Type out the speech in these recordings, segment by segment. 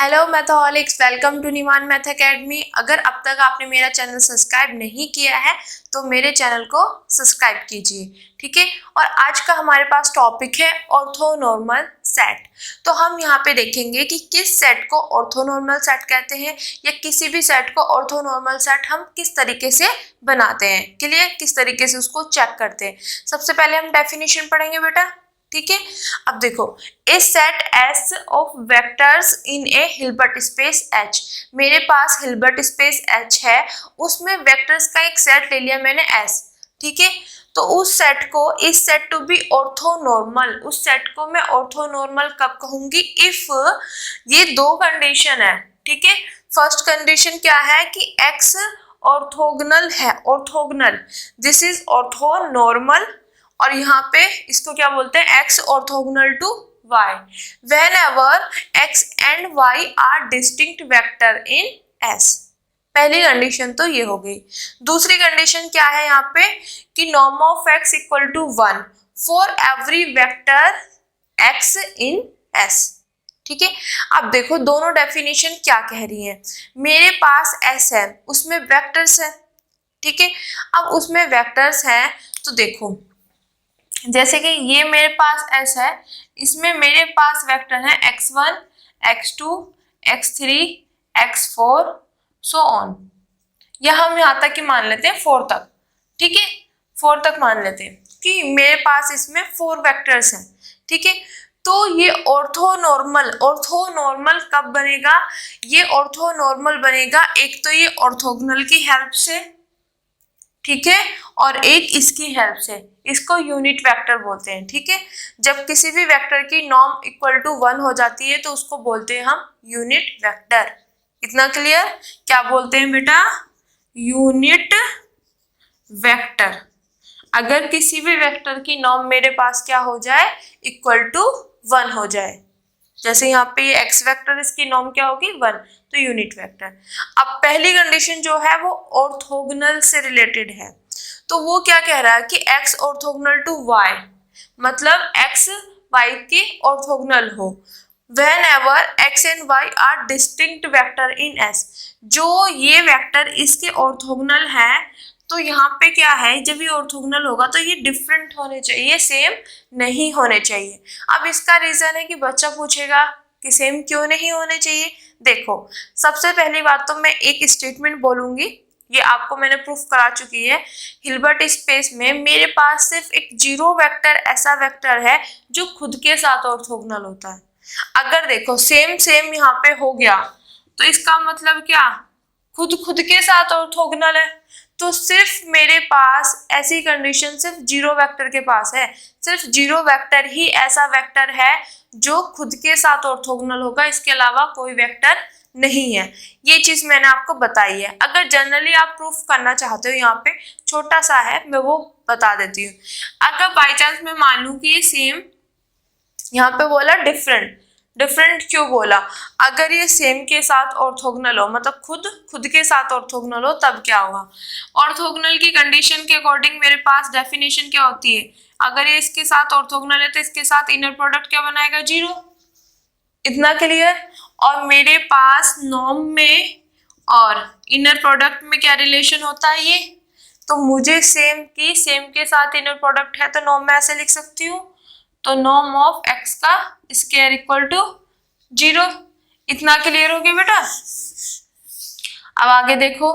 Hello mathaholics, welcome to Nivan math academy. अगर अब तक आपने मेरा चैनल सब्सक्राइब नहीं किया है तो मेरे चैनल को सब्सक्राइब कीजिए, ठीक है। और आज का हमारे पास टॉपिक है ऑर्थोनॉर्मल सेट। तो हम यहाँ पे देखेंगे कि किस सेट को ऑर्थोनॉर्मल सेट कहते हैं या किसी भी सेट को ऑर्थोनॉर्मल सेट हम किस तरीके से बनाते हैं, क्लियर, किस तरीके से उसको चेक करते हैं। सबसे पहले हम डेफिनेशन पढ़ेंगे बेटा, ठीक है। अब देखो, a set S of vectors in a Hilbert space H. मेरे पास हिल्बर्ट स्पेस एच है, उसमें वेक्टर्स का एक सेट ले लिया मैंने एस, ठीक है। तो उस सेट को, इस सेट टू बी ऑर्थोनॉर्मल, उस सेट को मैं ऑर्थोनॉर्मल कब कहूंगी? इफ ये दो कंडीशन है, ठीक है। फर्स्ट कंडीशन क्या है कि एक्स ऑर्थोगोनल है, ऑर्थोगोनल, दिस इज ऑर्थोनॉर्मल। और यहाँ पे इसको क्या बोलते हैं? x orthogonal to y whenever x and y are distinct vector in S। पहली कंडीशन तो ये हो गई। दूसरी कंडीशन क्या है यहाँ पे कि norm of x equal to 1 for every vector x in S, ठीक है। अब देखो दोनों डेफिनेशन क्या कह रही है। मेरे पास S है, उसमें वेक्टर्स है, ठीक है। अब उसमें वेक्टर्स हैं तो देखो, जैसे कि ये मेरे पास S है, इसमें मेरे पास वेक्टर है x1, x2, x3, x4 so on. या हम यहाँ तक ही मान लेते हैं 4 तक, ठीक है। 4 तक मान लेते हैं कि मेरे पास इसमें 4 वेक्टर्स हैं, ठीक है। तो ये ऑर्थोनॉर्मल, ऑर्थोनॉर्मल कब बनेगा? ये ऑर्थोनॉर्मल बनेगा एक तो ये ऑर्थोगोनल की हेल्प से, ठीक है, और एक इसकी हेल्प से। इसको यूनिट वेक्टर बोलते हैं, ठीक है। जब किसी भी वेक्टर की नॉर्म इक्वल टू 1 हो जाती है तो उसको बोलते हैं हम यूनिट वेक्टर। इतना क्लियर? क्या बोलते हैं बेटा? Unit vector. अगर किसी भी वेक्टर की नॉर्म मेरे पास क्या हो जाए? इक्वल टू 1 हो जाए। जैसे यहाँ पे ये एक्स वेक्टर, इसकी नॉर्म क्या होगी? 1, तो यूनिट वेक्टर। अब पहली कंडीशन जो है वो ऑर्थोगोनल से रिलेटेड है, तो वो क्या कह रहा है कि x ऑर्थोगोनल टू y, मतलब x y के ऑर्थोगोनल हो whenever x and y are distinct vector in S। जो ये वेक्टर इसके ऑर्थोगोनल है तो यहाँ पे क्या है, जब ये ऑर्थोगोनल होगा तो ये डिफरेंट होने चाहिए, सेम नहीं होने चाहिए। अब इसका रीजन है कि बच्चा पूछेगा कि सेम क्यों नहीं होने चाहिए। देखो, सबसे पहली बात तो मैं एक स्टेटमेंट बोलूंगी, ये आपको मैंने प्रूफ करा चुकी है। हिल्बर्ट स्पेस में मेरे पास सिर्फ एक जीरो वेक्टर ऐसा वेक्टर है जो खुद के साथ ऑर्थोगोनल होता है। अगर देखो सेम सेम यहाँ पे हो गया तो इसका मतलब क्या? खुद के साथ ऑर्थोगोनल है। तो सिर्फ मेरे पास ऐसी कंडीशन सिर्फ जीरो वेक्टर के पास है, सिर्फ जीरो वेक्टर ही ऐसा वेक्टर है जो खुद के साथ ऑर्थोगोनल होगा, इसके अलावा कोई वेक्टर नहीं है। ये चीज मैंने आपको बताई है। अगर जनरली आप प्रूफ करना चाहते हो, यहाँ पे छोटा सा है, मैं वो बता देती हूँ। अगर बाई चांस मैं मानूं कि ये सेम, यहाँ पे बोला डिफरेंट, डिफरेंट क्यों बोला? अगर ये सेम के साथ ऑर्थोगोनल हो, मतलब खुद के साथ ऑर्थोगोनल हो, तब क्या होगा? ऑर्थोगोनल की कंडीशन के अकॉर्डिंग मेरे पास डेफिनेशन क्या होती है? अगर ये इसके साथ ऑर्थोगोनल है तो इसके साथ इनर प्रोडक्ट क्या बनाएगा? 0। इतना क्लियर? और मेरे पास नॉर्म में और इनर प्रोडक्ट में क्या रिलेशन होता है ये? तो मुझे सेम की सेम के साथ इनर प्रोडक्ट है तो नॉर्म में ऐसे लिख सकती हूँ, तो नॉर्म ऑफ x का स्क्वायर इक्वल टू 0। इतना क्लियर हो गया बेटा? अब आगे देखो,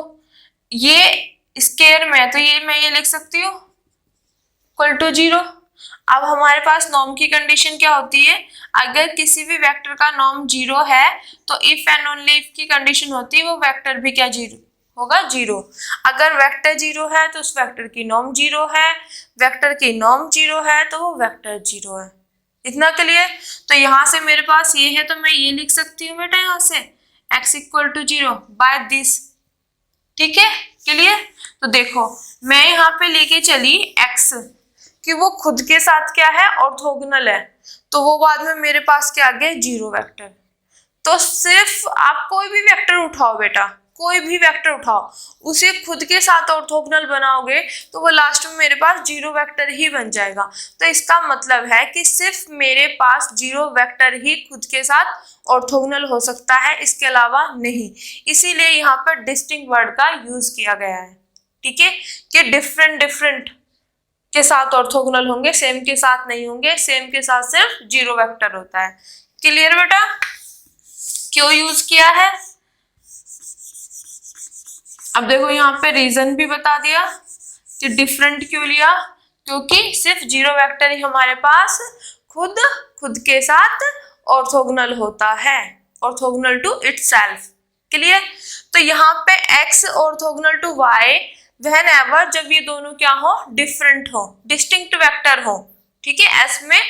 ये स्क्वायर में है तो ये मैं ये लिख सकती हूँ इक्वल टू 0। अब हमारे पास नॉर्म की कंडीशन क्या होती है? अगर किसी भी वेक्टर का नॉर्म 0 है तो इफ एंड ओनली इफ की कंडीशन होती है वो वेक्टर भी क्या 0 होगा? 0। अगर वेक्टर 0 है तो उस वेक्टर की नॉर्म 0 है, वेक्टर की नॉर्म 0 है तो वो वेक्टर 0 है। इतना क्लियर? तो यहाँ से मेरे पास ये है तो मैं ये लिख सकती हूँ बेटा यहाँ से x equal to 0 by this, ठीक है, क्लियर? तो देखो मैं यहाँ पे लेके चली x कि वो खुद के साथ क्या है? ऑर्थोगोनल है, तो वो बाद में मेरे पास क्या आ गया? 0 वेक्टर। तो सिर्फ आप कोई भी वेक्टर उठाओ बेटा, कोई भी वेक्टर उठाओ उसे खुद के साथ ऑर्थोगोनल बनाओगे तो वो लास्ट में मेरे पास जीरो वेक्टर ही बन जाएगा। तो इसका मतलब है कि सिर्फ मेरे पास जीरो वेक्टर ही खुद के साथ ऑर्थोगोनल हो सकता है, इसके अलावा नहीं। इसीलिए यहाँ पर डिस्टिंक्ट वर्ड का यूज किया गया है, ठीक है, कि डिफरेंट डिफरेंट के साथ ऑर्थोगोनल होंगे, सेम के साथ नहीं होंगे। सेम के साथ सिर्फ जीरो वेक्टर होता है। क्लियर बेटा? क्यों यूज किया है? अब देखो यहाँ पे रीजन भी बता दिया कि डिफरेंट क्यों लिया, क्योंकि सिर्फ जीरो वेक्टर ही हमारे पास खुद के साथ ऑर्थोगोनल होता है, ऑर्थोगोनल टू इटसेल्फ। क्लियर? तो यहाँ पे x orthogonal to y whenever, जब ये दोनों क्या हो, डिफरेंट हो, डिस्टिंक्ट वेक्टर हो, ठीक है, s में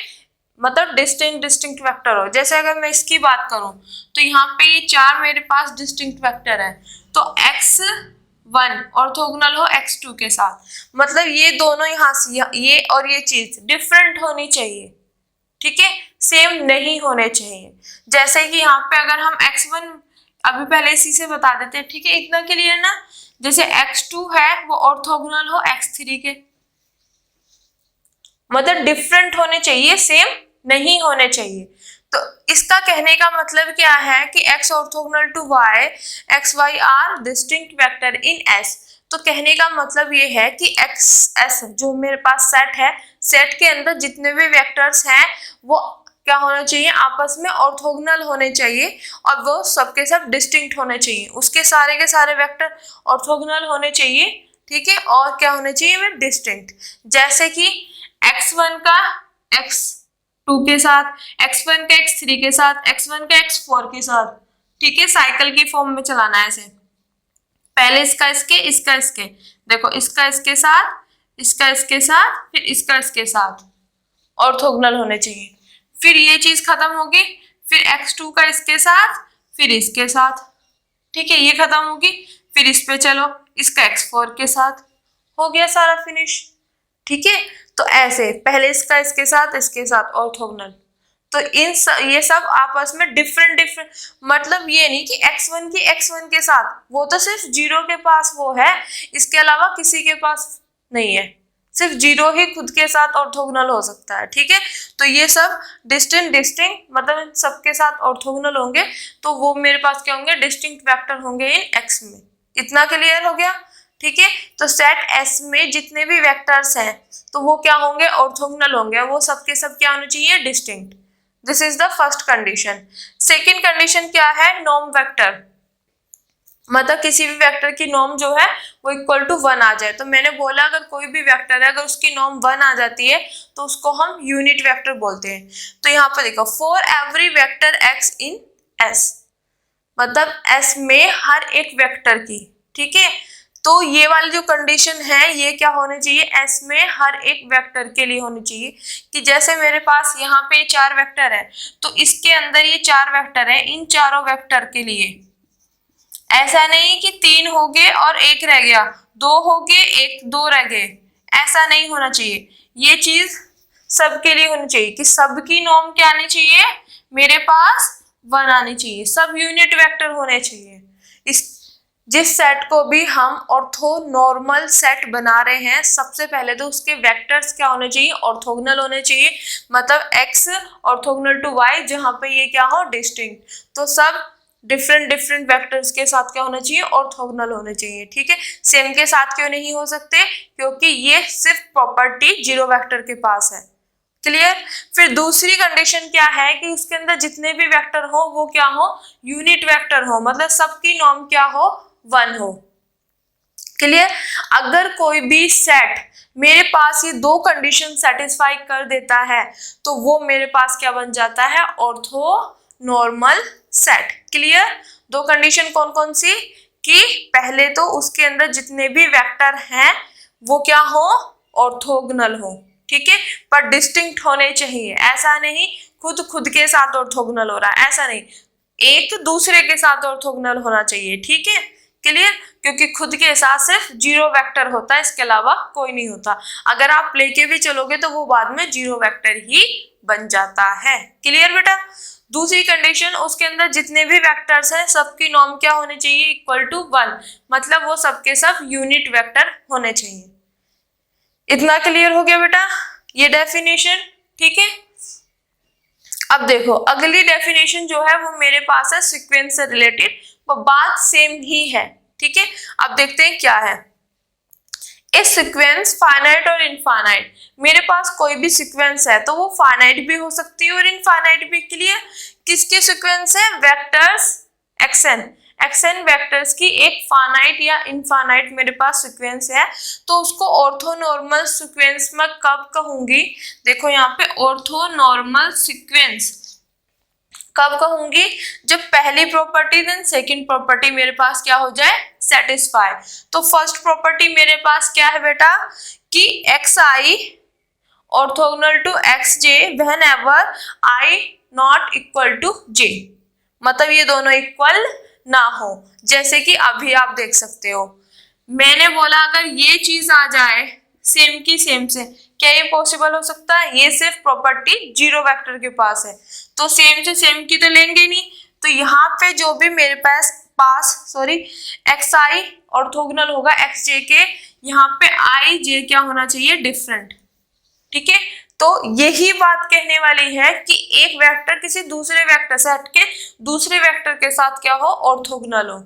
मतलब डिस्टिंक्ट वेक्टर हो। जैसे अगर मैं इसकी बात करूं तो यहाँ पे ये चार मेरे पास डिस्टिंक्ट वेक्टर है, तो x1 ऑर्थोगोनल हो x2 के साथ, मतलब ये दोनों यहाँ से ये और ये चीज डिफरेंट होनी चाहिए, ठीक है, सेम नहीं होने चाहिए। जैसे कि यहाँ पे अगर हम x1 अभी पहले इसी से बता देते हैं, ठीक है, इतना क्लियर ना। जैसे x2 है वो ऑर्थोगोनल हो x3 के, मतलब डिफरेंट होने चाहिए, सेम नहीं होने चाहिए। तो इसका कहने का मतलब क्या है कि x orthogonal to y, x y are distinct vector in s। तो कहने का मतलब ये है कि x s जो मेरे पास सेट है, सेट के अंदर जितने भी वेक्टर्स हैं वो क्या होना चाहिए, आपस में ऑर्थोगोनल होने चाहिए और वो सबके सब डिस्टिंक्ट होने चाहिए। उसके सारे के सारे वेक्टर ऑर्थोगोनल होने चाहिए, ठीक है, और क्या होने चाहिए में डिस्टिंक्ट। जैसे कि x1 का x2 के साथ, x1 का x3 के साथ, x1 का x4 के साथ, ठीक है, साइकिल की फॉर्म में चलाना है ऐसे, पहले इसका इसके, देखो इसका इसके साथ, इसका इसके साथ, फिर इसका इसके साथ ऑर्थोगोनल होने चाहिए। फिर ये चीज खत्म होगी, फिर x2 का इसके साथ, फिर इसके साथ, ठीक है, ये खत्म होगी, फिर इस पे चलो, इसका x4 के साथ, हो गया सारा फिनिश, ठीक है। तो ऐसे पहले इसका इसके साथ ऑर्थोगोनल। तो ये सब आपस में डिफरेंट, मतलब ये नहीं कि x1 की x1 के साथ, वो तो सिर्फ जीरो के पास वो है, इसके अलावा किसी के पास नहीं है, सिर्फ जीरो ही खुद के साथ ऑर्थोगोनल हो सकता है, ठीक है। तो ये सब डिस्टिंक्ट मतलब सबके साथ ऑर्थोगोनल होंगे, तो वो मेरे पास क्या होंगे, डिस्टिंक्ट वेक्टर होंगे इन x में। इतना क्लियर हो गया, ठीक है। तो सेट S में जितने भी वेक्टर्स हैं तो वो क्या होंगे, ऑर्थोगोनल होंगे, वो सबके सब क्या होने चाहिए, distinct. This is the first condition. Second condition क्या है, नॉर्म वेक्टर, मतलब किसी भी वेक्टर की नॉर्म जो है वो इक्वल टू 1 आ जाए। तो मैंने बोला अगर कोई भी वेक्टर है अगर उसकी नॉर्म 1 आ जाती है तो उसको हम यूनिट वेक्टर बोलते हैं। तो यहाँ पर देखो, for every vector x in S, मतलब S में हर एक वेक्टर की, ठीक है। तो ये वाली जो कंडीशन है ये क्या होनी चाहिए, S में हर एक वेक्टर के लिए होनी चाहिए कि जैसे मेरे पास यहाँ पे 4 वेक्टर है तो इसके अंदर ये 4 वेक्टर है, इन चारों वेक्टर के लिए ऐसा नहीं कि 3 हो गए और 1 रह गया, 2 हो गए 1 2 रह गए, ऐसा नहीं होना चाहिए। ये चीज सबके लिए होनी चाहिए कि सबकी नॉर्म क्या आनी चाहिए, मेरे पास 1 आनी चाहिए, सब यूनिट वेक्टर होने चाहिए। जिस सेट को भी हम ऑर्थोनॉर्मल सेट बना रहे हैं सबसे पहले तो उसके वेक्टर्स क्या होने चाहिए, ऑर्थोगोनल होने चाहिए, मतलब x ऑर्थोगोनल टू y, जहां पे ये क्या हो, डिस्टिंक्ट। तो सब डिफरेंट वेक्टर्स के साथ क्या होना चाहिए, ऑर्थोगोनल होने चाहिए, ठीक है। सेम के साथ क्यों नहीं हो सकते, क्योंकि ये सिर्फ प्रॉपर्टी जीरो वेक्टर के पास है। क्लियर। फिर दूसरी कंडीशन क्या है कि उसके अंदर जितने भी वेक्टर हो वो क्या हो, यूनिट वेक्टर हो, मतलब सबकी नॉर्म क्या हो, 1 हो। क्लियर। अगर कोई भी सेट मेरे पास ये 2 कंडीशन सेटिस्फाई कर देता है तो वो मेरे पास क्या बन जाता है, ऑर्थोनॉर्मल सेट। क्लियर। 2 कंडीशन कौन कौन सी, कि पहले तो उसके अंदर जितने भी वेक्टर हैं वो क्या हो, ऑर्थोगोनल हो, ठीक है, पर डिस्टिंक्ट होने चाहिए। ऐसा नहीं खुद के साथ ऑर्थोगोनल हो रहा है, ऐसा नहीं, एक दूसरे के साथ ऑर्थोगोनल होना चाहिए, ठीक है। क्लियर। क्योंकि खुद के साथ सिर्फ जीरो वेक्टर होता है, इसके अलावा कोई नहीं होता। अगर आप लेके भी चलोगे तो वो बाद में जीरो वेक्टर ही बन जाता है। क्लियर बेटा। दूसरी कंडीशन, उसके अंदर जितने भी वेक्टर्स हैं सबकी नॉर्म क्या होने चाहिए, इक्वल टू 1, मतलब वो सबके सब यूनिट वेक्टर होने चाहिए। इतना क्लियर हो गया बेटा ये डेफिनेशन, ठीक है। अब देखो अगली डेफिनेशन जो है वो मेरे पास है सीक्वेंस से रिलेटेड, वो बात सेम ही है, ठीक है। अब देखते हैं क्या है। ए सीक्वेंस फाइनाइट और इनफाइनाइट, मेरे पास कोई भी सीक्वेंस है तो वो फाइनाइट भी हो सकती है और इनफाइनाइट भी। क्लियर। किसके सीक्वेंस है, वेक्टर्स एक्सएन वेक्टर्स की एक फाइनाइट या इनफाइनाइट मेरे पास सीक्वेंस है, तो उसको ऑर्थोनॉर्मल सीक्वेंस में कब कहूंगी, देखो यहाँ पे ऑर्थोनॉर्मल सीक्वेंस कब कहूंगी, जब पहली प्रॉपर्टी देन सेकंड प्रॉपर्टी मेरे पास क्या हो जाए, सेटिस्फाई। तो फर्स्ट प्रॉपर्टी मेरे पास क्या है बेटा कि X I orthogonal to X J whenever I not equal to J, मतलब ये दोनों इक्वल ना हो। जैसे कि अभी आप देख सकते हो मैंने बोला अगर ये चीज आ जाए सेम की सेम से, क्या ये पॉसिबल हो सकता है, ये सिर्फ प्रॉपर्टी जीरो वेक्टर के पास है, तो सेम से सेम की तो लेंगे नहीं। तो यहाँ पे जो भी मेरे पास एक्स आई ऑर्थोगोनल होगा एक्स जे के, यहाँ पे आई जे क्या होना चाहिए, डिफरेंट, ठीक है। तो यही बात कहने वाली है कि एक वेक्टर किसी दूसरे वेक्टर से हटके दूसरे वेक्टर के साथ क्या हो, ऑर्थोगोनल हो,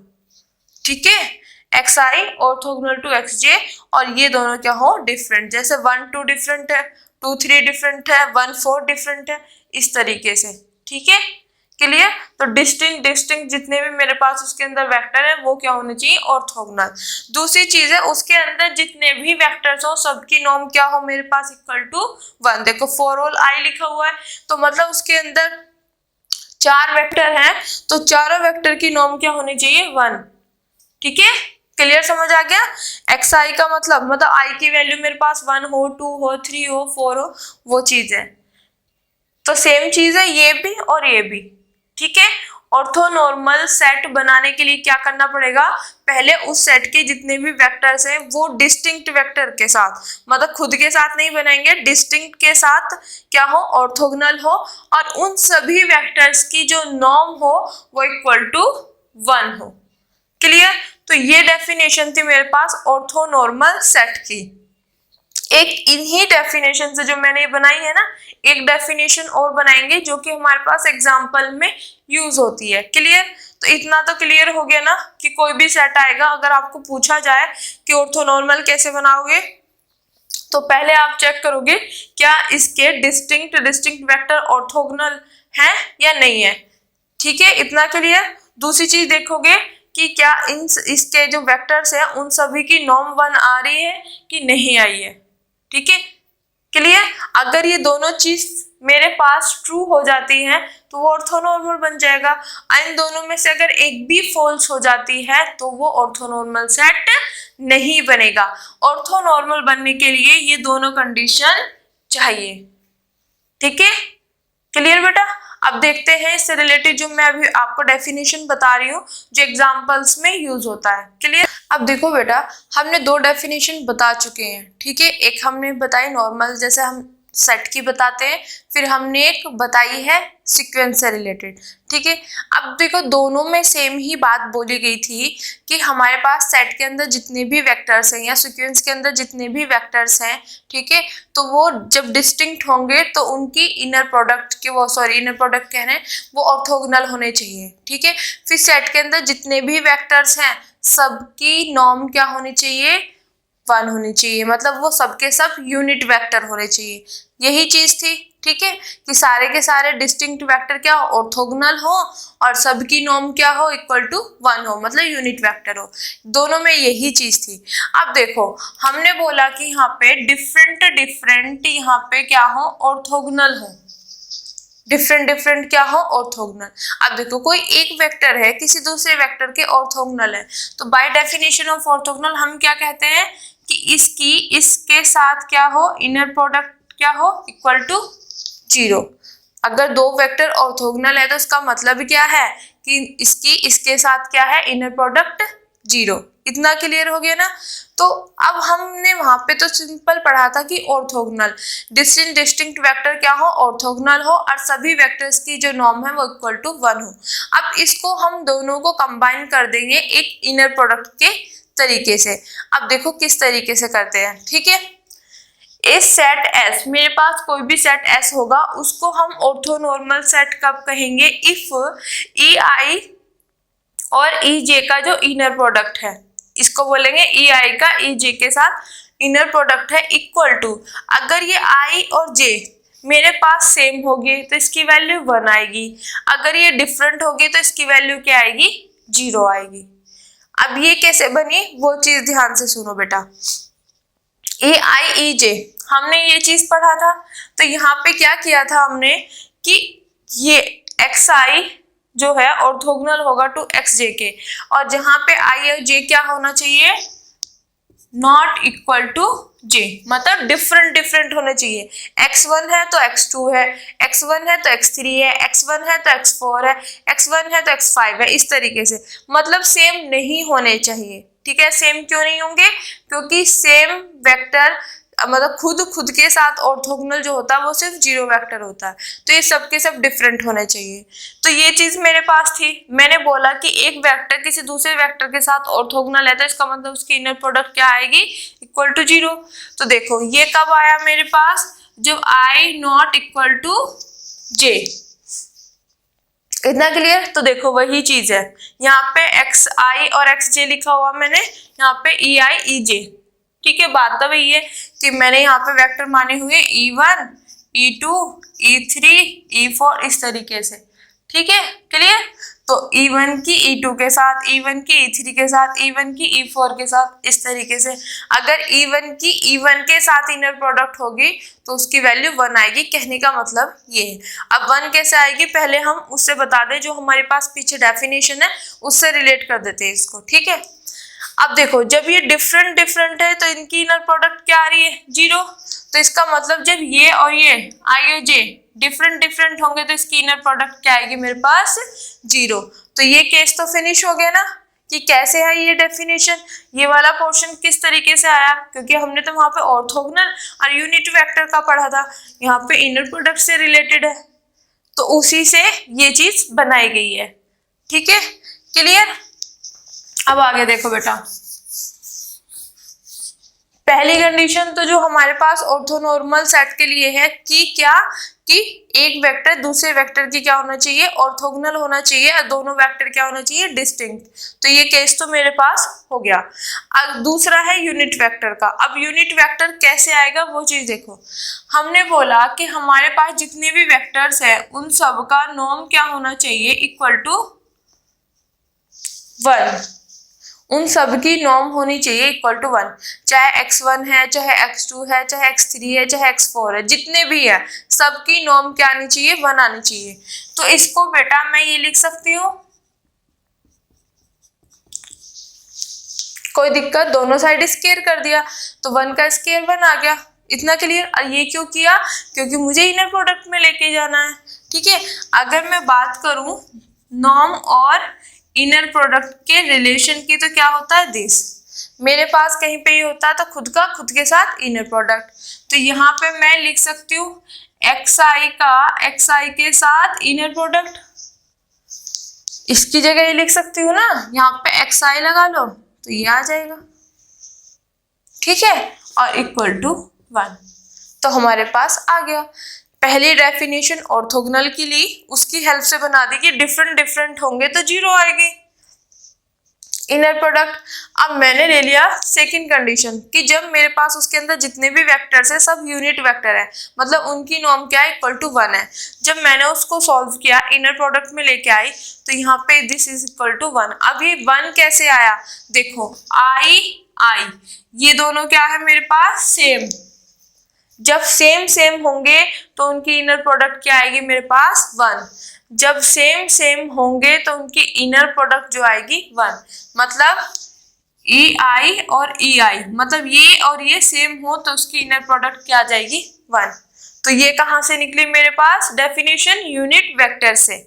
ठीक है। X I orthogonal to X J और ये दोनों क्या हो, डिफरेंट। जैसे 1 2 डिफरेंट है, 2 3 डिफरेंट है, 1 4 डिफरेंट है, इस तरीके से, ठीक है। क्लियर। तो डिस्टिंक्ट जितने भी मेरे पास उसके अंदर वेक्टर है वो क्या होने चाहिए, ऑर्थोगोनल। दूसरी चीज है उसके अंदर जितने भी वेक्टर्स हो सबकी नॉर्म क्या हो मेरे पास, इक्वल टू 1। देखो फॉर ऑल आई लिखा हुआ है तो मतलब उसके अंदर 4 वेक्टर हैं तो चारों वेक्टर की नॉर्म क्या होनी चाहिए, 1, ठीक है। क्लियर, समझ आ गया। एक्स आई का मतलब आई की वैल्यू मेरे पास 1 हो, 2 हो, 3 हो, 4 हो, वो चीज है। तो सेम चीज है ये भी और ये भी, ठीक है। ऑर्थोनॉर्मल सेट बनाने के लिए क्या करना पड़ेगा, पहले उस सेट के जितने भी वेक्टर्स हैं वो डिस्टिंक्ट वेक्टर के साथ, मतलब खुद के साथ नहीं बनाएंगे, डिस्टिंक्ट के साथ क्या हो, ऑर्थोगोनल हो, और उन सभी वेक्टर्स की जो नॉर्म हो वो इक्वल टू 1 हो। क्लियर। तो ये डेफिनेशन थी मेरे पास ऑर्थोनॉर्मल सेट की। एक इन्हीं डेफिनेशन से जो मैंने बनाई है ना, एक डेफिनेशन और बनाएंगे जो कि हमारे पास एग्जाम्पल में यूज होती है। क्लियर। तो इतना तो क्लियर हो गया ना कि कोई भी सेट आएगा अगर आपको पूछा जाए कि ऑर्थोनॉर्मल कैसे बनाओगे, तो पहले आप चेक करोगे क्या इसके डिस्टिंक्ट वेक्टर ऑर्थोगोनल है या नहीं है, ठीक है। इतना क्लियर। दूसरी चीज देखोगे कि क्या इसके जो वेक्टर्स हैं उन सभी की नॉर्म 1 आ रही है कि नहीं आई है, ठीक है। क्लियर। अगर ये दोनों चीज मेरे पास ट्रू हो जाती हैं तो वो ऑर्थोनॉर्मल बन जाएगा, इन दोनों में से अगर एक भी फॉल्स हो जाती है तो वो ऑर्थोनॉर्मल सेट नहीं बनेगा। ऑर्थोनॉर्मल बनने के लिए ये दोनों कंडीशन चाहिए, ठीक है। क्लियर बेटा। अब देखते हैं इससे रिलेटेड जो मैं अभी आपको डेफिनेशन बता रही हूँ जो एग्जांपल्स में यूज होता है। क्लियर। अब देखो बेटा हमने 2 डेफिनेशन बता चुके हैं, ठीक है। एक हमने बताई नॉर्मल जैसे हम सेट की बताते हैं, फिर हमने एक बताई है सीक्वेंस से रिलेटेड, ठीक है। अब देखो दोनों में सेम ही बात बोली गई थी कि हमारे पास सेट के अंदर जितने भी वेक्टर्स हैं या सीक्वेंस के अंदर जितने भी वेक्टर्स हैं, ठीक है, तो वो जब डिस्टिंक्ट होंगे तो उनकी इनर प्रोडक्ट कह रहे हैं वो ऑर्थोगोनल होने चाहिए, ठीक है। फिर सेट के अंदर जितने भी वेक्टर्स हैं सबकी नॉर्म क्या होनी चाहिए, 1 होनी चाहिए, मतलब वो सबके सब यूनिट वेक्टर होने चाहिए। यही चीज थी, ठीक है, कि सारे के सारे डिस्टिंक्ट वेक्टर क्या हो, ऑर्थोगोनल हो, और सबकी नॉर्म क्या हो, इक्वल टू 1 हो, मतलब यूनिट वेक्टर हो। दोनों में यही चीज थी। अब देखो हमने बोला कि यहाँ पे डिफरेंट यहाँ पे क्या हो, ऑर्थोगोनल हो, डिफरेंट क्या हो, ऑर्थोगोनल। अब देखो कोई एक वेक्टर है किसी दूसरे वेक्टर के ऑर्थोगोनल है, तो बाय डेफिनेशन ऑफ ऑर्थोगोनल हम क्या कहते हैं कि इसके साथ क्या हो, इनर प्रोडक्ट क्या हो, इक्वल टू 0। अगर 2 वेक्टर ऑर्थोगोनल है तो इसका मतलब क्या है कि इसके साथ क्या है, इनर प्रोडक्ट जीरो। इतना क्लियर हो गया ना। तो अब हमने वहां पे तो सिंपल पढ़ा था कि ऑर्थोगोनल डिस्टिंक्ट वेक्टर क्या हो, ऑर्थोगोनल हो और सभी वेक्टर्स की जो नॉर्म है वो इक्वल टू 1 हो। अब इसको हम दोनों को कंबाइन कर देंगे एक इनर प्रोडक्ट के तरीके से। अब देखो किस तरीके से करते हैं, ठीक है। इस सेट एस, मेरे पास कोई भी सेट एस होगा उसको हम ऑर्थोनॉर्मल सेट कब कहेंगे, इफ ई आई और ई जे का जो इनर प्रोडक्ट है, इसको बोलेंगे ई आई का ई जे के साथ इनर प्रोडक्ट है इक्वल टू, अगर ये आई और जे मेरे पास सेम होगी तो इसकी वैल्यू 1 आएगी, अगर ये डिफरेंट होगी तो इसकी वैल्यू क्या आएगी, 0 आएगी। अब ये कैसे बनी वो चीज ध्यान से सुनो बेटा। ए आई ई जे हमने ये चीज पढ़ा था, तो यहाँ पे क्या किया था हमने कि ये एक्स आई जो है ऑर्थोगोनल होगा टू एक्स जे के, और जहां पे आई और जे क्या होना चाहिए, नॉट इक्वल टू जे, मतलब डिफरेंट होने चाहिए। x1 है तो x2 है, x1 है तो x3 है, x1 है तो x4 है, x1 है तो x5 है, इस तरीके से, मतलब सेम नहीं होने चाहिए। ठीक है, सेम क्यों नहीं होंगे, क्योंकि सेम वेक्टर मतलब खुद के साथ ऑर्थोगोनल जो होता है वो सिर्फ 0 वेक्टर होता है, तो ये सब के सब डिफरेंट होने चाहिए। तो ये चीज मेरे पास थी, मैंने बोला कि एक वेक्टर किसी दूसरे वेक्टर के साथ ऑर्थोगोनल है तो इसका मतलब उसकी इनर प्रोडक्ट क्या आएगी, इक्वल टू 0। तो देखो ये कब आया मेरे पास, जब आई नॉट इक्वल टू जे। इतना क्लियर। तो देखो वही चीज है, यहाँ पे एक्स आई और एक्स जे लिखा हुआ मैंने, यहाँ पे ई आई ई जे। ठीक है, बात तो वही है कि मैंने यहाँ पे वेक्टर माने हुए E1, E2, E3, E4 इस तरीके से। ठीक है, क्लियर। तो E1 की E2 के साथ, E1 की E3 के साथ, E1 की E4 के साथ, इस तरीके से। अगर E1 की E1 के साथ इनर प्रोडक्ट होगी तो उसकी वैल्यू 1 आएगी, कहने का मतलब ये है। अब 1 कैसे आएगी, पहले हम उससे बता दें, जो हमारे पास पीछे डेफिनेशन है उससे रिलेट कर देते हैं इसको। ठीक है, अब देखो जब ये डिफरेंट है तो इनकी इनर प्रोडक्ट क्या आ रही है, 0। तो इसका मतलब जब ये और ये आई और जे डिफरेंट होंगे तो इसकी इनर प्रोडक्ट क्या आएगी मेरे पास, 0। तो ये केस तो फिनिश हो गया ना कि कैसे है ये डेफिनेशन। ये वाला पोर्शन किस तरीके से आया, क्योंकि हमने तो वहां पे ऑर्थोगोनल और यूनिट वेक्टर का पढ़ा था, यहाँ पे इनर प्रोडक्ट से रिलेटेड है, तो उसी से ये चीज बनाई गई है। ठीक है, क्लियर। अब आगे देखो बेटा, पहली कंडीशन तो जो हमारे पास ऑर्थोनॉर्मल सेट के लिए है कि क्या, कि एक वेक्टर दूसरे वेक्टर की क्या होना चाहिए, ऑर्थोगोनल होना चाहिए, और दोनों वेक्टर क्या होना चाहिए, डिस्टिंक्ट। तो ये केस तो मेरे पास हो गया। अब दूसरा है यूनिट वेक्टर का। अब यूनिट वेक्टर कैसे आएगा वो चीज देखो, हमने बोला कि हमारे पास जितने भी वेक्टर्स है उन सब का नॉर्म क्या होना चाहिए, इक्वल टू 1। उन सब की नॉर्म होनी चाहिए इक्वल टू 1, चाहे x1 है, चाहे x2 है, चाहे x3 है, चाहे x4 है, जितने भी है सबकी नॉर्म क्या आनी चाहिए, 1 आनी चाहिए। तो इसको बेटा मैं ये लिख सकती हूँ, कोई दिक्कत, दोनों साइड स्क्वायर कर दिया तो 1 का स्क्वायर 1 आ गया। इतना क्लियर। और ये क्यों किया, क्योंकि मुझे इनर प्रोडक्ट में लेके जाना है। ठीक है, अगर मैं बात करूं नॉर्म और इनर प्रोडक्ट के रिलेशन की तो क्या होता है, दिस, मेरे पास कहीं पे ये होता है तो खुद के साथ इनर प्रोडक्ट। तो यहाँ पे मैं लिख सकती हूँ एक्स आई का एक्स आई के साथ इनर प्रोडक्ट, इसकी जगह ये लिख सकती हूँ ना, यहाँ पे एक्स आई लगा लो तो ये आ जाएगा। ठीक है, और इक्वल टू 1, तो हमारे पास आ गया। पहली डेफिनेशन ऑर्थोगोनल की ली, उसकी हेल्प से बना दी कि डिफरेंट होंगे तो 0 आएगी इनर प्रोडक्ट। अब मैंने ले लिया सेकंड कंडीशन कि जब मेरे पास उसके अंदर जितने भी वेक्टर्स है सब यूनिट वेक्टर है, मतलब उनकी नॉर्म क्या है, इक्वल टू 1 है। जब मैंने उसको सॉल्व किया, इनर प्रोडक्ट में लेके आई, तो यहाँ पे दिस इज इक्वल टू 1। अब ये 1 कैसे आया, देखो आई ये दोनों क्या है मेरे पास, सेम। जब सेम होंगे तो उनकी इनर प्रोडक्ट क्या आएगी मेरे पास, 1। जब सेम होंगे तो उनकी इनर प्रोडक्ट जो आएगी 1, मतलब ई आई और ई आई, मतलब ये और ये सेम हो तो उसकी इनर प्रोडक्ट क्या आ जाएगी, 1। तो ये कहां से निकली मेरे पास डेफिनेशन, यूनिट वेक्टर से।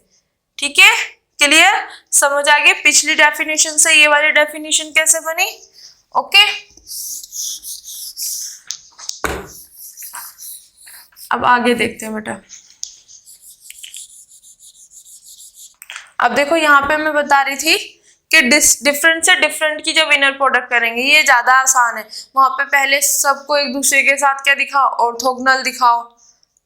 ठीक है, क्लियर, समझ आ गई। पिछली डेफिनेशन से ये वाली डेफिनेशन कैसे बनी? ओके, अब आगे देखते हैं बेटा। अब देखो यहाँ पे मैं बता रही थी कि डिफरेंट से डिफरेंट की जब इनर प्रोडक्ट करेंगे ये ज्यादा आसान है। वहां पे पहले सबको एक दूसरे के साथ क्या दिखाओ, ऑर्थोगोनल दिखाओ,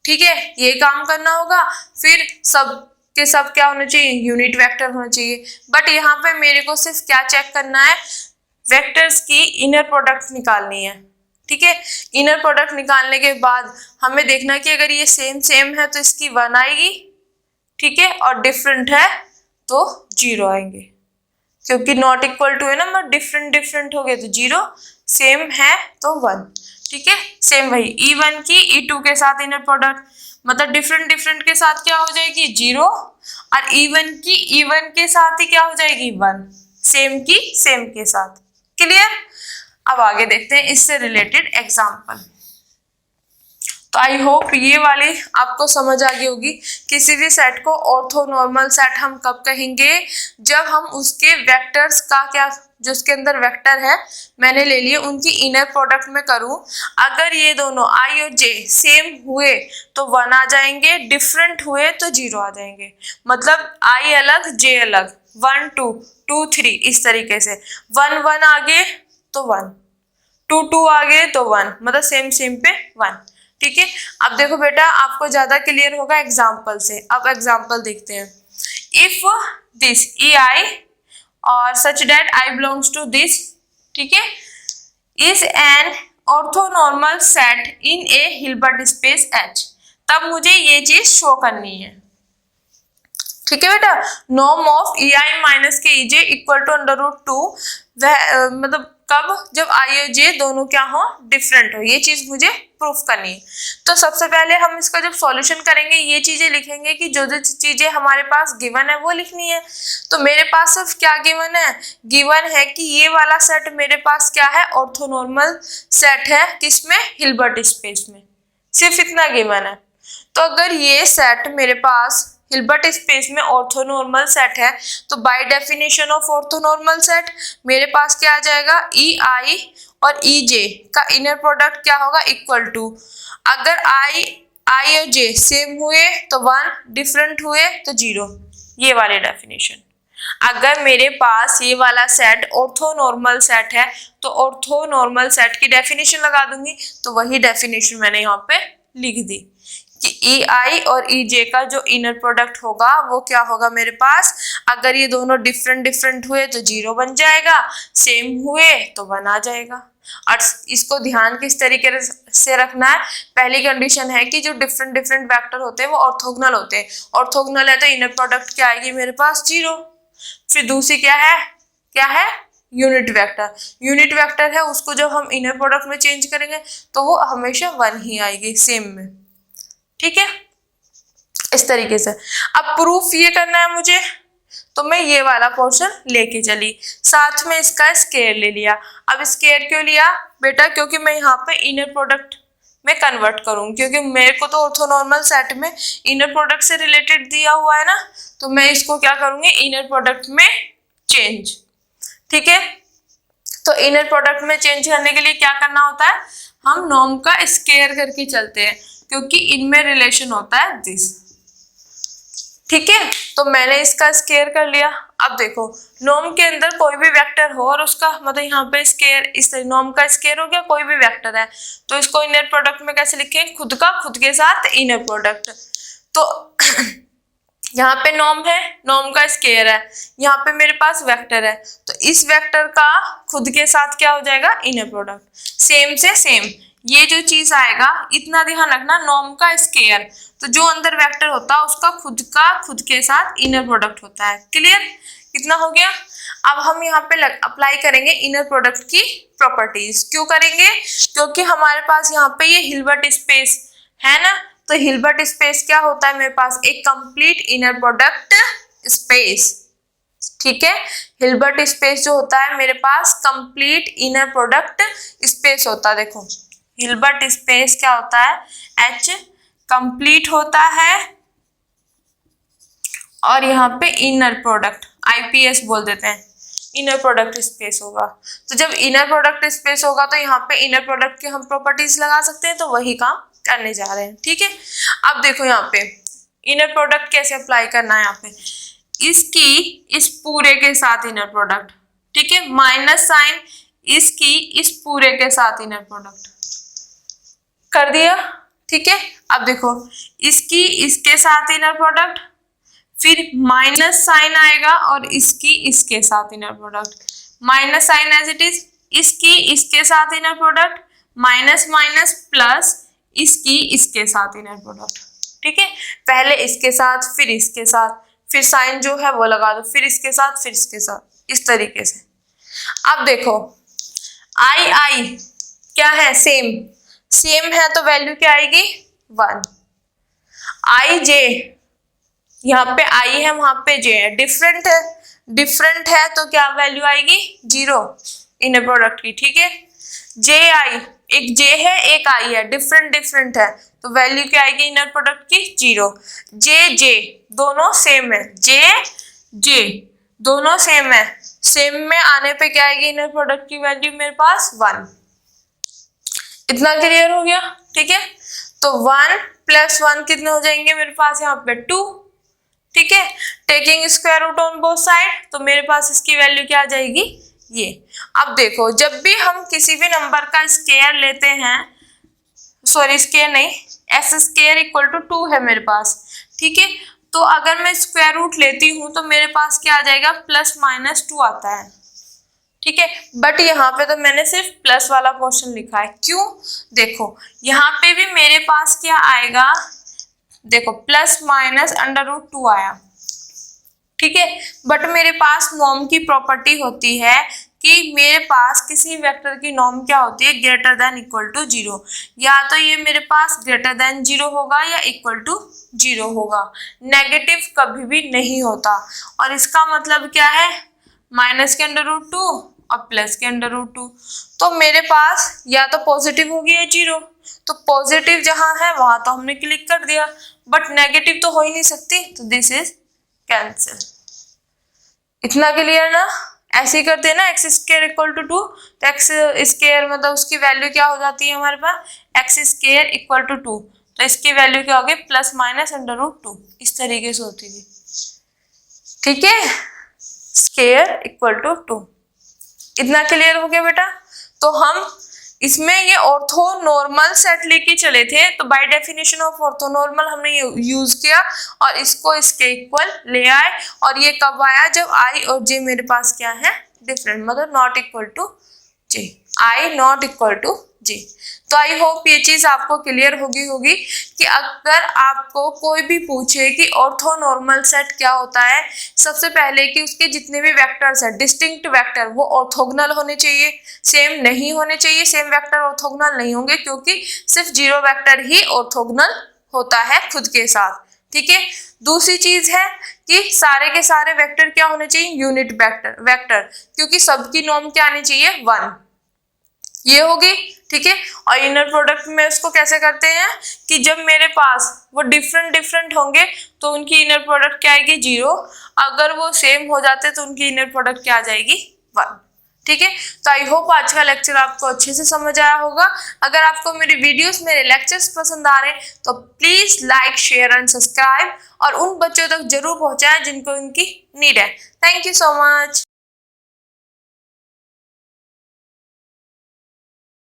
ठीक है, ये काम करना होगा। फिर सब के सब क्या होना चाहिए, यूनिट वेक्टर होना चाहिए। बट यहाँ पे मेरे को सिर्फ क्या चेक करना है, वेक्टर्स की इनर प्रोडक्ट निकालनी है, ठीक है। इनर प्रोडक्ट निकालने के बाद हमें देखना कि अगर ये सेम सेम है तो इसकी 1 आएगी, ठीक है, और डिफरेंट है तो 0 आएंगे, क्योंकि नॉट इक्वल टू है ना, मतलब डिफरेंट डिफरेंट हो गए तो 0, सेम है तो 1, ठीक है। सेम वही E1 की E2 के साथ इनर प्रोडक्ट, मतलब डिफरेंट डिफरेंट के साथ क्या हो जाएगी 0, और E1 की E1 के साथ ही क्या हो जाएगी 1, सेम की सेम के साथ। क्लियर, अब आगे देखते हैं इससे रिलेटेड एग्जाम्पल। तो आई होप ये वाली आपको समझ आ गई होगी। किसी भी सेट को ऑर्थोनॉर्मल सेट हम कब कहेंगे, जब हम उसके वेक्टर्स का क्या, जो उसके अंदर वेक्टर है मैंने ले लिए उनकी इनर प्रोडक्ट में करूं, अगर ये दोनों i और j सेम हुए तो 1 आ जाएंगे, डिफरेंट हुए तो 0 आ जाएंगे। मतलब i अलग j अलग, 1 2 2 3 इस तरीके से, 1 1 आगे तो 1, 2 2 आगे तो 1, मतलब सेम सेम पे 1, ठीक है। अब देखो बेटा आपको ज्यादा क्लियर होगा एग्जाम्पल से। अब एग्जाम्पल देखते हैं। इफ दिस ei और such that i belongs to this, ठीक है, is an orthonormal set in a Hilbert space H, तब मुझे ये चीज शो करनी है, ठीक है बेटा। नॉर्म ऑफ ei माइनस के ej इक्वल टू √2, मतलब कब, जब i और j दोनों क्या हो, डिफरेंट हो, ये चीज मुझे प्रूफ करनी है। तो सबसे पहले हम इसका जब सॉल्यूशन करेंगे ये चीजें लिखेंगे कि जो जो चीजें हमारे पास गिवन है वो लिखनी है। तो मेरे पास सिर्फ क्या गिवन है, गिवन है कि ये वाला सेट मेरे पास क्या है, ऑर्थोनॉर्मल सेट है, किसमें, हिल्बर्ट स्पेस में, सिर्फ इतना गिवन है। तो अगर ये सेट मेरे पास हिल्बर्ट स्पेस में ऑर्थोनॉर्मल सेट है तो by definition of orthonormal set मेरे पास क्या आ जाएगा, ei और ej का इनर प्रोडक्ट क्या होगा, इक्वल टू, अगर i और j सेम हुए तो 1, डिफरेंट हुए तो 0, ये वाले डेफिनेशन। अगर मेरे पास ये वाला सेट ऑर्थोनॉर्मल सेट है तो ऑर्थोनॉर्मल सेट की डेफिनेशन लगा दूंगी, तो वही डेफिनेशन मैंने यहाँ पे लिख दी कि ei और ej का जो इनर प्रोडक्ट होगा वो क्या होगा मेरे पास, अगर ये दोनों डिफरेंट डिफरेंट हुए तो 0 बन जाएगा, सेम हुए तो 1 आ जाएगा। और इसको ध्यान किस तरीके से रखना है, पहली कंडीशन है कि जो डिफरेंट डिफरेंट वेक्टर होते हैं वो ऑर्थोगोनल होते हैं, ऑर्थोगोनल है तो इनर प्रोडक्ट क्या आएगी मेरे पास 0। फिर दूसरी क्या है यूनिट वेक्टर, यूनिट वेक्टर है उसको जब हम इनर प्रोडक्ट में चेंज करेंगे तो वो हमेशा 1 ही आएगी सेम में, ठीक है, इस तरीके से। अब प्रूफ ये करना है मुझे, तो मैं ये वाला पोर्शन लेके चली, साथ में इसका स्केयर ले लिया। अब स्केयर क्यों लिया बेटा, क्योंकि मैं यहाँ पे इनर प्रोडक्ट में कन्वर्ट करूँ, क्योंकि मेरे को तो ऑर्थोनॉर्मल सेट में इनर प्रोडक्ट से रिलेटेड दिया हुआ है ना, तो मैं इसको क्या करूँगी इनर प्रोडक्ट में चेंज, ठीक है। तो इनर प्रोडक्ट में चेंज करने के लिए क्या करना होता है, हम नॉर्म का स्केयर करके चलते हैं, क्योंकि इनमें रिलेशन होता है दिस, ठीक है। तो मैंने इसका स्केयर कर लिया। अब देखो नॉर्म के अंदर कोई भी वेक्टर हो और उसका मतलब यहाँ पे स्केयर, इस नॉर्म का स्केयर हो गया, कोई भी वेक्टर है तो इसको इनर प्रोडक्ट में कैसे लिखें, खुद का खुद के साथ इनर प्रोडक्ट। तो यहाँ पे नॉर्म है, नॉर्म का स्केयर है, यहाँ पे मेरे पास वेक्टर है, तो इस वेक्टर का खुद के साथ क्या हो जाएगा इनर प्रोडक्ट, सेम से सेम। ये जो चीज आएगा इतना ध्यान रखना, नॉर्म का स्केयर, तो जो अंदर वेक्टर होता है उसका खुद के साथ इनर प्रोडक्ट होता है। क्लियर, इतना हो गया। अब हम यहाँ पे अप्लाई करेंगे इनर प्रोडक्ट की प्रॉपर्टीज। क्यों करेंगे, क्योंकि हमारे पास यहाँ पे ये हिल्बर्ट स्पेस है ना, तो हिल्बर्ट स्पेस क्या होता है मेरे पास, एक कंप्लीट इनर प्रोडक्ट स्पेस, ठीक है। हिल्बर्ट स्पेस जो होता है मेरे पास कंप्लीट इनर प्रोडक्ट स्पेस होता है। देखो हिल्बर्ट स्पेस क्या होता है, H कंप्लीट होता है और यहाँ पे इनर प्रोडक्ट IPS बोल देते हैं, इनर प्रोडक्ट स्पेस होगा। तो जब इनर प्रोडक्ट स्पेस होगा तो यहाँ पे इनर प्रोडक्ट की हम प्रॉपर्टीज लगा सकते हैं, तो वही काम करने जा रहे हैं। ठीक है, अब देखो यहाँ पे इनर प्रोडक्ट कैसे अप्लाई करना है। यहाँ पे इसकी इस पूरे के साथ इनर प्रोडक्ट, ठीक है, माइनस साइन इसकी इस पूरे के साथ इनर प्रोडक्ट कर दिया। ठीक है, अब देखो इसकी इसके साथ इनर प्रोडक्ट, फिर माइनस साइन आएगा और इसकी इसके साथ inner product, minus sign as it is, इसकी इसके साथ inner product, minus minus plus इसकी इसके साथ इनर प्रोडक्ट। ठीक है, पहले इसके साथ फिर इसके साथ, फिर साइन जो है वो लगा दो, फिर इसके साथ फिर इसके साथ, इस तरीके से। अब देखो आई क्या है, सेम है तो वैल्यू क्या आएगी 1। आई जे, यहाँ पे आई है वहां पे जे है, डिफरेंट है तो क्या वैल्यू आएगी 0 इनर प्रोडक्ट की। ठीक है, जे आई, एक जे है एक आई है, डिफरेंट है तो वैल्यू क्या आएगी इनर प्रोडक्ट की 0। जे दोनों सेम है, जे दोनों सेम है, सेम में आने पे क्या आएगी इनर प्रोडक्ट की वैल्यू मेरे पास 1। इतना क्लियर हो गया। ठीक है, तो 1 + 1 कितने हो जाएंगे मेरे पास यहाँ पे 2। ठीक है, taking square root on both side, तो मेरे पास इसकी वैल्यू क्या आ जाएगी ये। अब देखो जब भी हम किसी भी नंबर का स्क्वायर लेते हैं, सॉरी स्क्वायर नहीं, s² = 2 है मेरे पास। ठीक है, तो अगर मैं स्क्वायर रूट लेती हूँ तो मेरे पास क्या आ जाएगा +-2 आता है। ठीक है, बट यहाँ पे तो मैंने सिर्फ प्लस वाला पोर्शन लिखा है। क्यों, देखो यहाँ पे भी मेरे पास क्या आएगा, देखो +-√2 आया। ठीक है, बट मेरे पास नॉर्म की प्रॉपर्टी होती है कि मेरे पास किसी वेक्टर की नॉर्म क्या होती है, > = 0। या तो ये मेरे पास > 0 होगा या =0 होगा, नेगेटिव कभी भी नहीं होता। और इसका मतलब क्या है, -√2 और +√2। तो मेरे पास या तो पॉजिटिव होगी या 0, तो पॉजिटिव जहां है वहां तो हमने क्लिक कर दिया, बट नेगेटिव तो हो ही नहीं सकती, तो दिस इज कैंसिल। इतना क्लियर ना। ऐसे ही करते हैं ना, x² = 2, तो x² मतलब उसकी वैल्यू क्या हो जाती है हमारे पास, x² = 2, तो इसकी वैल्यू क्या होगी +-√2, इस तरीके से होती थी। ठीक है, स्क्वायर = 2। इतना क्लियर हो गया बेटा। तो हम इसमें ये ऑर्थोनॉर्मल सेट लेके चले थे, तो बाय डेफिनेशन ऑफ ऑर्थोनॉर्मल हमने यूज किया और इसको इसके इक्वल ले आए। और ये कब आया, जब आई और जे मेरे पास क्या है डिफरेंट, मतलब not equal to J, I not equal to J. तो आई होप ये चीज आपको क्लियर होगी कि अगर आपको कोई भी पूछे कि ऑर्थोनॉर्मल सेट क्या होता है, सबसे पहले कि उसके जितने भी वेक्टर्स हैं, डिस्टिंक्ट वेक्टर, वो ऑर्थोगोनल होने चाहिए, सेम नहीं होने चाहिए। सेम वेक्टर ऑर्थोगोनल नहीं होंगे क्योंकि सिर्फ 0 वेक्टर ही ऑर्थोगोनल होता है खुद के साथ। ठीक है, दूसरी चीज है कि सारे के सारे वेक्टर क्या होने चाहिए, यूनिट वेक्टर, क्योंकि सबकी नॉर्म क्या आनी चाहिए 1, ये होगी। ठीक है, और इनर प्रोडक्ट में उसको कैसे करते हैं कि जब मेरे पास वो डिफरेंट होंगे तो उनकी इनर प्रोडक्ट क्या आएगी 0, अगर वो सेम हो जाते तो उनकी इनर प्रोडक्ट क्या आ जाएगी 1। ठीक है, तो आई होप आज का लेक्चर आपको अच्छे से समझ आया होगा। अगर आपको मेरी वीडियोस, मेरे लेक्चर्स पसंद आ रहे हैं तो please like, share and subscribe, और उन बच्चों तक जरूर पहुंचाएं जिनको इनकी नीड है। Thank you so much.